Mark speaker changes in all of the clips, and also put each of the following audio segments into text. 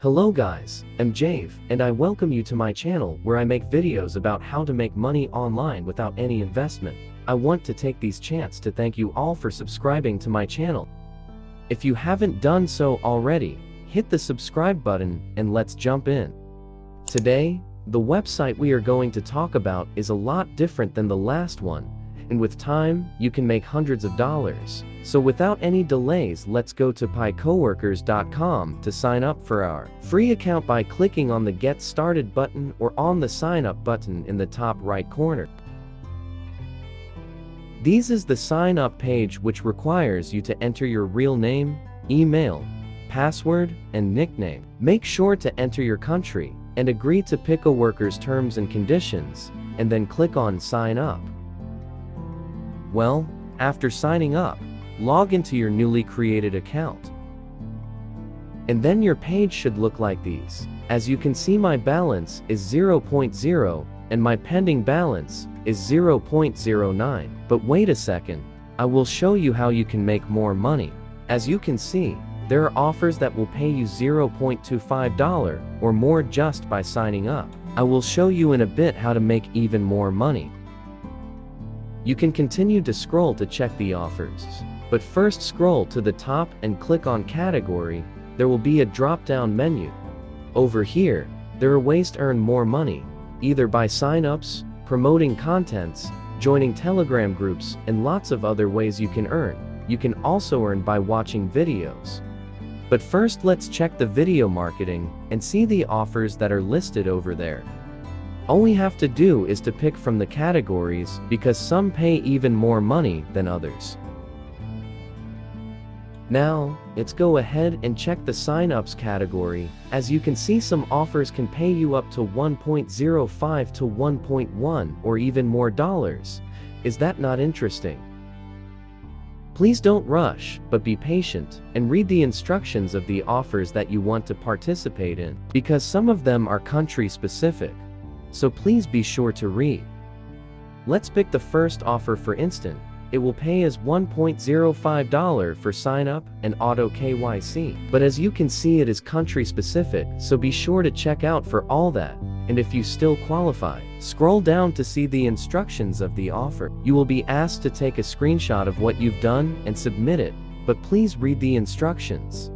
Speaker 1: Hello guys, I'm Jave, and I welcome you to my channel where I make videos about how to make money online without any investment. I want to take this chance to thank you all for subscribing to my channel. If you haven't done so already, hit the subscribe button and let's jump in. Today, the website we are going to talk about is a lot different than the last one, and with time, you can make hundreds of dollars. So without any delays, let's go to picoworkers.com to sign up for our free account by clicking on the Get Started button or on the Sign Up button in the top right corner. This is the sign up page, which requires you to enter your real name, email, password, and nickname. Make sure to enter your country and agree to PicoWorkers terms and conditions, and then click on Sign Up. Well, after signing up, log into your newly created account. And then your page should look like these. As you can see, my balance is 0.0 and my pending balance is 0.09. But wait a second, I will show you how you can make more money. As you can see, there are offers that will pay you $0.25 or more just by signing up. I will show you in a bit how to make even more money. You can continue to scroll to check the offers. But first, scroll to the top and click on Category. There will be a drop-down menu. Over here, there are ways to earn more money, either by sign-ups, promoting contents, joining Telegram groups, and lots of other ways you can earn. You can also earn by watching videos. But first, let's check the video marketing and see the offers that are listed over there. All we have to do is to pick from the categories, because some pay even more money than others. Now, let's go ahead and check the sign-ups category. As you can see, some offers can pay you up to 1.05 to 1.1 or even more dollars. Is that not interesting? Please don't rush, but be patient and read the instructions of the offers that you want to participate in, because some of them are country-specific. So please be sure to read. Let's pick the first offer. For instance, it will pay us $1.05 for sign-up and auto KYC. But as you can see, it is country-specific, so be sure to check out for all that. And if you still qualify, scroll down to see the instructions of the offer. You will be asked to take a screenshot of what you've done and submit it, but please read the instructions.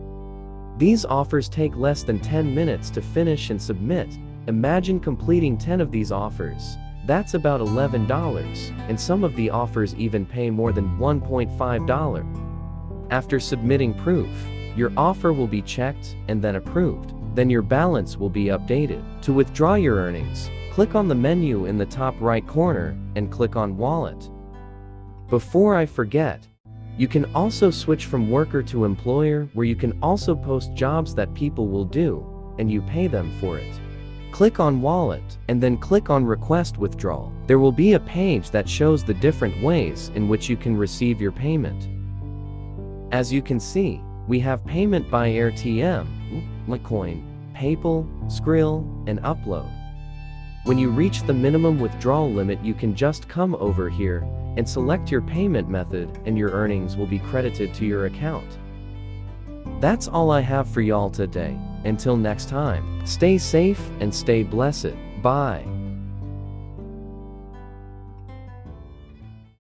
Speaker 1: These offers take less than 10 minutes to finish and submit. Imagine completing 10 of these offers. That's about $11, and some of the offers even pay more than $1.5. After submitting proof, your offer will be checked and then approved. Then your balance will be updated. To withdraw your earnings, click on the menu in the top right corner and click on Wallet. Before I forget, you can also switch from worker to employer, where you can also post jobs that people will do, and you pay them for it. Click on Wallet, and then click on Request Withdrawal. There will be a page that shows the different ways in which you can receive your payment. As you can see, we have payment by AirTM, Litecoin, PayPal, Skrill, and Upload. When you reach the minimum withdrawal limit, you can just come over here and select your payment method, and your earnings will be credited to your account. That's all I have for y'all today. Until next time, stay safe and stay blessed. Bye.